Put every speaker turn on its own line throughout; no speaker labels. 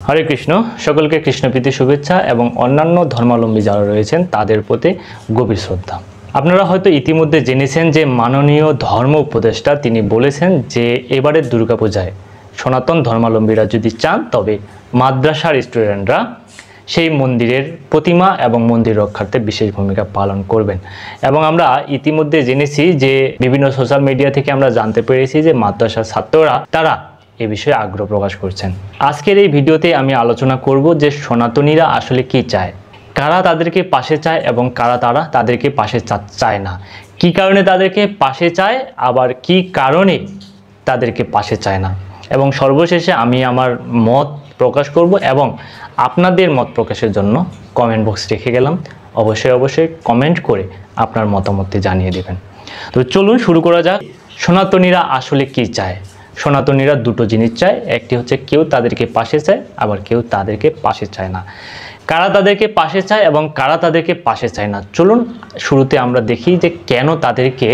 হরে কৃষ্ণ। সকলকে কৃষ্ণপ্রীতি শুভেচ্ছা এবং অন্যান্য ধর্মাবলম্বী যারা রয়েছেন তাদের প্রতি গভীর শ্রদ্ধা। আপনারা হয়তো ইতিমধ্যে জেনেছেন যে মাননীয় ধর্ম উপদেষ্টা তিনি বলেছেন যে এবারের দুর্গাপূজায় সনাতন ধর্মাবলম্বীরা যদি চান তবে মাদ্রাসার স্টুডেন্টরা সেই মন্দিরের প্রতিমা এবং মন্দির রক্ষার্থে বিশেষ ভূমিকা পালন করবেন। এবং আমরা ইতিমধ্যে জেনেছি যে বিভিন্ন সোশ্যাল মিডিয়া থেকে আমরা জানতে পেরেছি যে মাদ্রাসার ছাত্ররা তারা এ বিষয়ে আগ্রহ প্রকাশ করছেন। আজকের এই ভিডিওতে আমি আলোচনা করব যে সনাতনীরা আসলে কি চায়, কারা তাদেরকে পাশে চায় এবং কারা তাদেরকে পাশে চায় না, কি কারণে তাদেরকে পাশে চায় আবার কি কারণে তাদেরকে পাশে চায় না, এবং সর্বশেষে আমি আমার মত প্রকাশ করব এবং আপনাদের মত প্রকাশের জন্য কমেন্ট বক্স রেখে গেলাম। অবশ্যই কমেন্ট করে আপনার মতামতটি জানিয়ে দেবেন। তো চলুন শুরু করা যাক। সনাতনীরা আসলে কি চায়? সনাতনীরা দুটো জিনিস চায়, একটি হচ্ছে কেউ তাদেরকে পাশে চায়, আবার কেউ তাদেরকে পাশে চায় না। কারা তাদেরকে পাশে চায় এবং কারা তাদেরকে পাশে চায় না, চলুন শুরুতে আমরা দেখি যে কেন তাদেরকে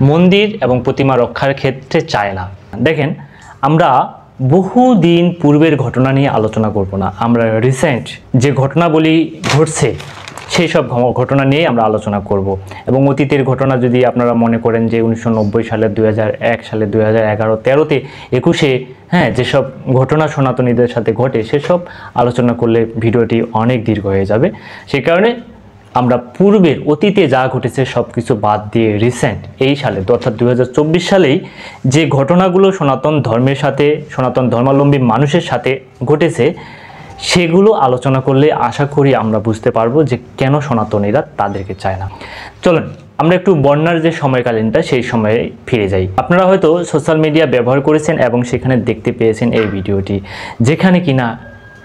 মন্দির এবং প্রতিমা রক্ষার ক্ষেত্রে চায় না। দেখেন, আমরা বহুদিন পূর্বের ঘটনা নিয়ে আলোচনা করব না, আমরা রিসেন্ট যে ঘটনাবলী ঘটছে সেই সব ঘটনা নিয়ে আমরা আলোচনা করব। এবং অতীতের ঘটনা যদি আপনারা মনে করেন যে 1990 সালে, 2001 সালে, 2011, 13-তে, 21-এ যেসব ঘটনা সনাতনীদের সাথে ঘটে সেসব আলোচনা করলে ভিডিওটি অনেক দীর্ঘ হয়ে যাবে। সেই কারণে আমরা পূর্বের অতীতে যা ঘটেছে সব কিছু বাদ দিয়ে রিসেন্ট এই সালে অর্থাৎ 2024 সালেই যে ঘটনাগুলো সনাতন ধর্মের সাথে, সনাতন ধর্মাবলম্বী মানুষের সাথে ঘটেছে সেগুলো আলোচনা করলে আশা করি আমরা বুঝতে পারবো যে কেন সনাতনীরা তাদেরকে চায় না। চলুন আমরা একটু বন্যার যে সময়কালীনটা সেই সময়ে ফিরে যাই। আপনারা হয়তো সোশ্যাল মিডিয়া ব্যবহার করেছেন এবং সেখানে দেখতে পেয়েছেন এই ভিডিওটি, যেখানে কিনা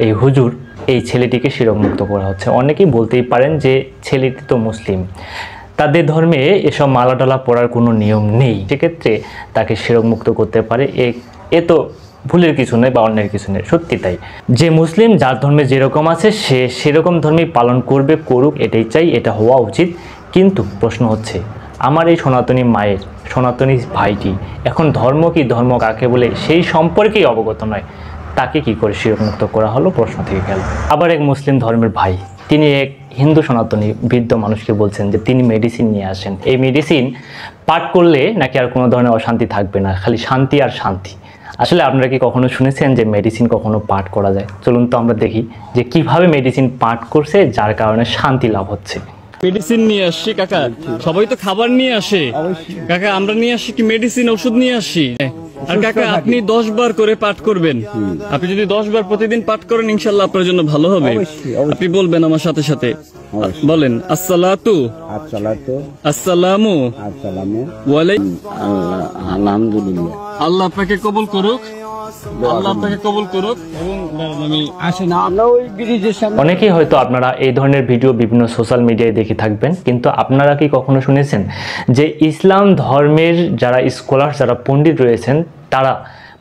এই হুজুর এই ছেলেটিকে শিরকমুক্ত করা হচ্ছে। অনেকেই বলতেই পারেন যে ছেলেটি তো মুসলিম, তাদের ধর্মে এসব মালাটালা পরার কোনো নিয়ম নেই, সেক্ষেত্রে তাকে শিরকমুক্ত করতে পারে, এ তো ভুলের কিছু নেই বা অন্যের কিছু নেই। সত্যি তাই, যে মুসলিম যার ধর্মে যেরকম আছে সে সেরকম ধর্মেই পালন করবে, করুক, এটাই চাই, এটা হওয়া উচিত। কিন্তু প্রশ্ন হচ্ছে, আমার এই সনাতনী মায়ের, সনাতনী ভাইটি এখন ধর্ম কি, ধর্ম কাকে বলে সেই সম্পর্কেই অবগত নয়, তাকে কি করে শিরকমুক্ত করা হলো, প্রশ্ন থেকে গেল। আবার এক মুসলিম ধর্মের ভাই, তিনি এক হিন্দু সনাতনী বৃদ্ধ মানুষকে বলছেন যে তিনি মেডিসিন নিয়ে আসেন, এই মেডিসিন পাঠ করলে নাকি আর কোনো ধরনের অশান্তি থাকবে না, খালি শান্তি আর শান্তি। আসলে আপনারা কি কখনো শুনেছেন যে মেডিসিন কখনো পাঠ করা যায়? চলুন তো আমরা দেখি যে কিভাবে মেডিসিন পাঠ করছে যার কারণে শান্তি লাভ হচ্ছে।
মেডিসিন নিয়ে আসছি কাকা, সবাই তো খাবার নিয়ে আসে কাকা, আমরা নিয়ে আসি কি মেডিসিন, ওষুধ নিয়ে আসি। আর কাকা আপনি 10 বার করে পাঠ করবেন, আপনি যদি 10 বার প্রতিদিন পাঠ করেন ইনশাল্লাহ আপনার জন্য ভালো হবে। আপনি বলবেন আমার সাথে সাথে, বলেন আসসালাতু আসসালামু ওয়ালাইকুম, আলহামদুলিল্লাহ, আল্লাহ আপনাকে কবুল করুক, আল্লাহ আপনাকে কবুল করুক। এবং আমি আসি না,
অনেকেই হয়তো আপনারা এই ধরনের ভিডিও বিভিন্ন সোশ্যাল মিডিয়ায় দেখে থাকবেন, কিন্তু আপনারা কি কখনো শুনেছেন যে ইসলাম ধর্মের যারা স্কলার, যারা পণ্ডিত রয়েছেন, তারা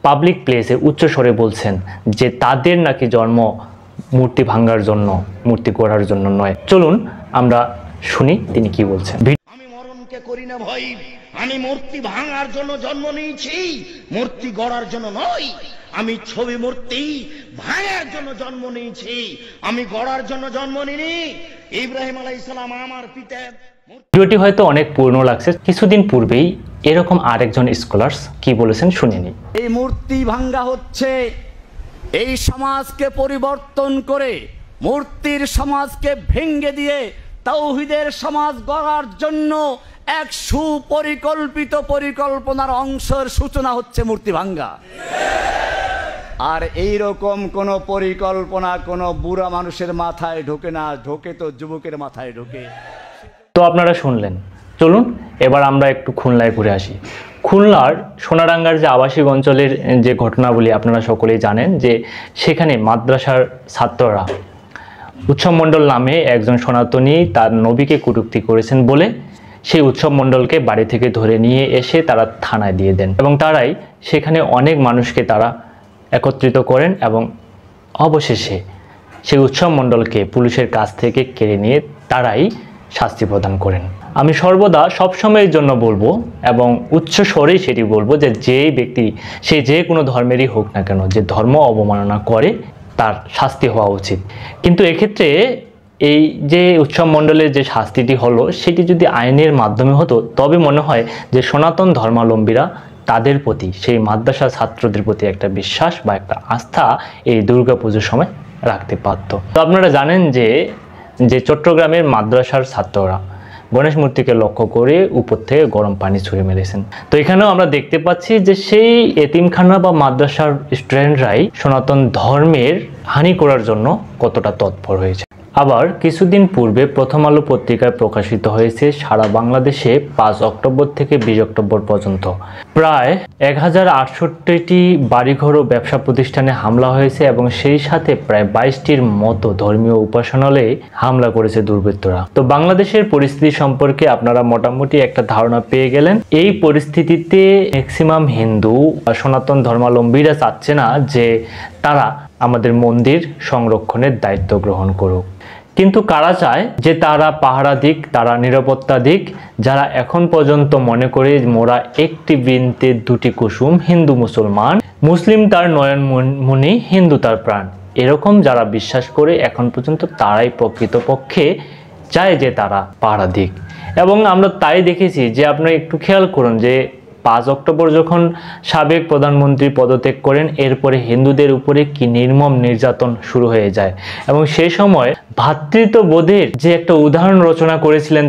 পাবলিক প্লেসে উচ্চ স্বরে বলছেন যে তাদের নাকি জন্ম মূর্তি ভাঙার জন্য, মূর্তি গড়ার জন্য নয়। চলুন আমরা শুনি তিনি কি বলছেন।
আমি মরণকে করি না ভয়, আমি মূর্তি ভাঙার জন্য জন্ম নিয়েছি, মূর্তি গড়ার জন্য নয়। আমি ছবি মূর্তি ভাঙার জন্য জন্ম নিয়েছি, আমি গড়ার জন্য জন্ম নিইনি। ইব্রাহিম আলাইহিস সালাম আমার পিতা।
ভিডিওটি হয়তো অনেক পুরনো লাগছে, কিছুদিন পূর্বেই এরকম আরেকজন স্কলার কি বলেছেন শুনে নিই।
এই মূর্তি ভাঙ্গা হচ্ছে এই সমাজকে পরিবর্তন করে, মূর্তির সমাজকে ভেঙ্গে দিয়ে তাওহীদের সমাজ গড়ার জন্য এক সুপরিকল্পিত পরিকল্পনার অংশের সূচনা হচ্ছে মূর্তি ভাঙ্গা। আর এইরকম কোন পরিকল্পনা কোন বুড়া মানুষের মাথায় ঢোকে না, ঢোকে তো যুবকের মাথায় ঢোকে।
তো আপনারা শুনলেন, চলুন এবার আমরা একটু খুলনায় ঘুরে আসি। খুলনার সোনারাঙ্গার যে আবাসিক অঞ্চলের যে ঘটনাবলী আপনারা সকলেই জানেন যে সেখানে মাদ্রাসার ছাত্ররা উৎসব মণ্ডল নামে একজন সনাতনী তার নবীকে কটূক্তি করেছেন বলে সেই উৎসব মণ্ডলকে বাড়ি থেকে ধরে নিয়ে এসে তারা থানায় দিয়ে দেন, এবং তারাই সেখানে অনেক মানুষকে তারা একত্রিত করেন এবং অবশেষে সেই উৎসব মণ্ডলকে পুলিশের কাছ থেকে কেড়ে নিয়ে তারাই শাস্তি প্রদান করেন। আমি সর্বদা সবসময়ের জন্য বলবো এবং উচ্চ স্বরেই সেটি বলবো যে যেই ব্যক্তি সে যে কোনো ধর্মেরই হোক না কেন, যে ধর্ম অবমাননা করে তার শাস্তি হওয়া উচিত। কিন্তু এক্ষেত্রে এই যে উৎসব মণ্ডলের যে শাস্তিটি হলো সেটি যদি আইনের মাধ্যমে হতো তবে মনে হয় যে সনাতন ধর্মাবলম্বীরা তাদের প্রতি, সেই মাদ্রাসা ছাত্রদের প্রতি একটা বিশ্বাস বা একটা আস্থা এই দুর্গাপুজোর সময় রাখতে পারত। তো আপনারা জানেন যে চট্টগ্রামের মাদ্রাসার ছাত্ররা গণেশ মূর্তিকে লক্ষ্য করে উপর থেকে গরম পানি ছুঁড়ে মেরেছেন। তো এখানেও আমরা দেখতে পাচ্ছি যে সেই এতিমখানা বা মাদ্রাসার স্টুডেন্টরাই সনাতন ধর্মের হানি করার জন্য কতটা তৎপর হয়েছে। আবার কিছুদিন পূর্বে প্রথম আলো পত্রিকায় প্রকাশিত হয়েছে সারা বাংলাদেশে 5 অক্টোবর থেকে 20 অক্টোবর পর্যন্ত প্রায় 1068টি বাড়িঘর ও ব্যবসা প্রতিষ্ঠানে হামলা হয়েছে এবং সেই সাথে প্রায় 22টির মতো ধর্মীয় উপাসনালয়ে হামলা করেছে দুর্বৃত্তরা। তো বাংলাদেশের পরিস্থিতি সম্পর্কে আপনারা মোটামুটি একটা ধারণা পেয়ে গেলেন। এই পরিস্থিতিতে ম্যাক্সিমাম হিন্দু বা সনাতন ধর্মাবলম্বীরা চাচ্ছে না যে তারা আমাদের মন্দির সংরক্ষণের দায়িত্ব গ্রহণ করুক, কিন্তু কারা চায় যে তারা পাহারা দিক, তারা নিরাপত্তা দিক, যারা এখন পর্যন্ত মনে করে মোরা একটি বৃন্তে দুটি কুসুম, হিন্দু মুসলমান, মুসলিম তার নয়নমণি, হিন্দু তার প্রাণ, এরকম যারা বিশ্বাস করে এখন পর্যন্ত তারাই প্রকৃতপক্ষে চায় যে তারা পাহারা দিক। এবং আমরা তাই দেখেছি যে আপনারা একটু খেয়াল করুন যে 5 অক্টোবর যখন সাবেক প্রধানমন্ত্রী পদত্যাগ করেন এরপরে হিন্দুদের উপরে কি নির্মম নির্যাতন শুরু হয়ে যায় এবং সেই সময় ভ্রাতৃত্ববোধের যে একটা উদাহরণ রচনা করেছিলেন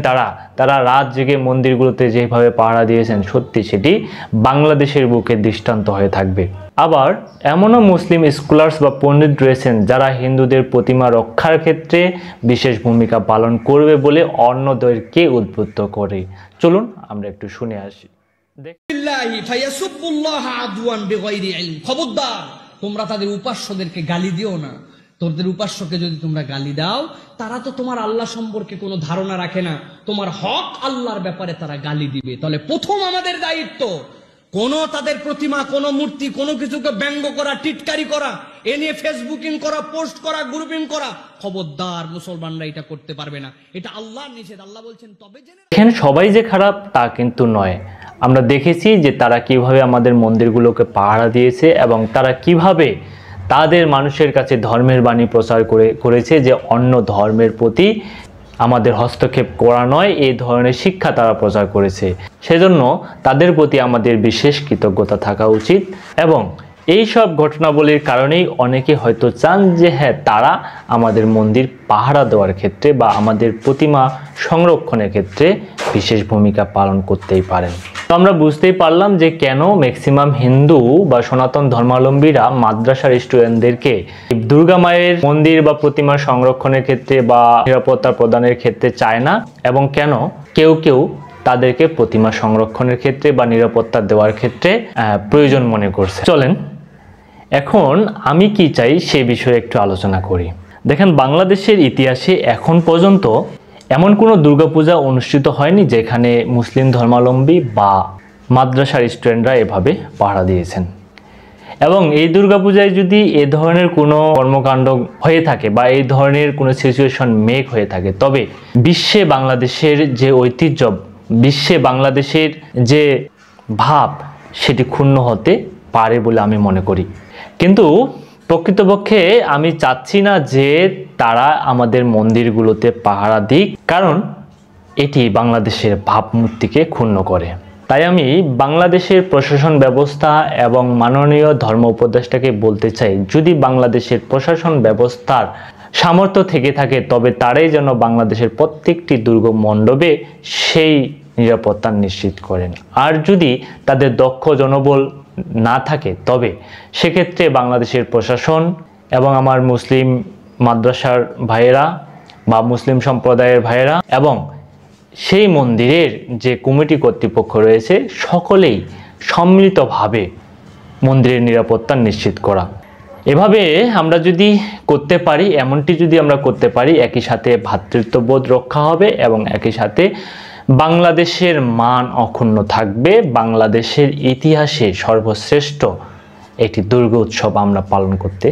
তারা রাত জেগে মন্দিরগুলোতে যেভাবে পাহারা দিয়েছেন, সত্যি সেটি বাংলাদেশের বুকে দৃষ্টান্ত হয়ে থাকবে। আবার এমনও মুসলিম স্কলার্স বা পণ্ডিত রয়েছেন যারা হিন্দুদের প্রতিমা রক্ষার ক্ষেত্রে বিশেষ ভূমিকা পালন করবে বলে অন্যদেরকে উদ্বুদ্ধ করে। চলুন আমরা একটু শুনে আসি।
খবরদার, তোমরা তাদের উপাস্যদেরকে গালি দিও না। তোদের উপাস্যকে যদি তোমরা গালি দাও, তারা তো তোমার আল্লাহ সম্পর্কে কোনো ধারণা রাখে না, তোমার হক আল্লাহর ব্যাপারে তারা গালি দিবে। তাহলে প্রথম আমাদের দায়িত্ব কোন তাদের প্রতিমা, কোন মূর্তি, কোনো কিছুকে ব্যঙ্গ করা, টিটকারি করা, এ নিয়ে ফেসবুকিং করা, পোস্ট করা, গ্রুপিং করা, খবরদার, মুসলমানরা এটা করতে পারবে না। এটা আল্লাহর নিষেধ। আল্লাহ বলছেন তবে জেনে
এখানে সবাই যে খারাপ তা কিন্তু নয়। আমরা দেখেছি যে তারা কিভাবে আমাদের মন্দিরগুলোকে পাহারা দিয়েছে এবং তারা কিভাবে তাদের মানুষের কাছে ধর্মের বাণী প্রচার করেছে যে অন্য ধর্মের প্রতি আমাদের হস্তক্ষেপ করা নয়, এই ধরনের শিক্ষা তারা প্রচার করেছে। সেজন্য তাদের প্রতি আমাদের বিশেষ কৃতজ্ঞতা থাকা উচিত এবং এই সব ঘটনাবলীর কারণেই অনেকে হয়তো চান যে হ্যাঁ, তারা আমাদের মন্দির পাহারা দেওয়ার ক্ষেত্রে বা আমাদের প্রতিমা সংরক্ষণের ক্ষেত্রে বিশেষ ভূমিকা পালন করতেই পারেন। তো আমরা বুঝতেই পারলাম যে কেন ম্যাক্সিমাম হিন্দু বা সনাতন ধর্মাবলম্বীরা মাদ্রাসার স্টুডেন্টদেরকে দুর্গা মায়ের মন্দির বা প্রতিমা সংরক্ষণের ক্ষেত্রে বা নিরাপত্তা প্রদানের ক্ষেত্রে চায় না এবং কেন কেউ তাদেরকে প্রতিমা সংরক্ষণের ক্ষেত্রে বা নিরাপত্তা দেওয়ার ক্ষেত্রে প্রয়োজন মনে করছে। চলেন এখন আমি কি চাই সে বিষয়ে একটু আলোচনা করি। দেখেন, বাংলাদেশের ইতিহাসে এখন পর্যন্ত এমন কোনো দুর্গাপূজা অনুষ্ঠিত হয়নি যেখানে মুসলিম ধর্মাবলম্বী বা মাদ্রাসার স্টুডেন্টরা এভাবে পাহারা দিয়েছেন। এবং এই দুর্গাপূজায় যদি এ ধরনের কোনো কর্মকাণ্ড হয়ে থাকে বা এই ধরনের কোনো সিচুয়েশন মেক হয়ে থাকে, তবে বিশ্বে বাংলাদেশের যে ঐতিহ্য, বিশ্বে বাংলাদেশের যে ভাব, সেটি ক্ষুণ্ণ হতে পারে বলে আমি মনে করি। কিন্তু প্রকৃতপক্ষে আমি চাচ্ছি না যে তারা আমাদের মন্দিরগুলোতে পাহারা দিক, কারণ এটি বাংলাদেশের ভাবমূর্তিকে ক্ষুণ্ণ করে। তাই আমি বাংলাদেশের প্রশাসন ব্যবস্থা এবং মাননীয় ধর্ম উপদেষ্টাকে বলতে চাই, যদি বাংলাদেশের প্রশাসন ব্যবস্থার সামর্থ্য থেকে থাকে তবে তারাই যেন বাংলাদেশের প্রত্যেকটি দুর্গা মণ্ডপে সেই নিরাপত্তা নিশ্চিত করেন। আর যদি তাদের দক্ষ জনবল না থাকে তবে সেক্ষেত্রে বাংলাদেশের প্রশাসন এবং আমার মুসলিম মাদ্রাসার ভাইয়েরা বা মুসলিম সম্প্রদায়ের ভাইয়েরা এবং সেই মন্দিরের যে কমিটি কর্তৃপক্ষ রয়েছে সকলেই সম্মিলিতভাবে মন্দিরের নিরাপত্তা নিশ্চিত করা। এভাবে আমরা যদি করতে পারি, এমনটি যদি আমরা করতে পারি, একই সাথে ভ্রাতৃত্ববোধ রক্ষা হবে এবং একই সাথে বাংলাদেশের মান অক্ষুণ্ণ থাকবে। বাংলাদেশের ইতিহাসে সর্বশ্রেষ্ঠ একটি দুর্গা উৎসব আমরা পালন করতে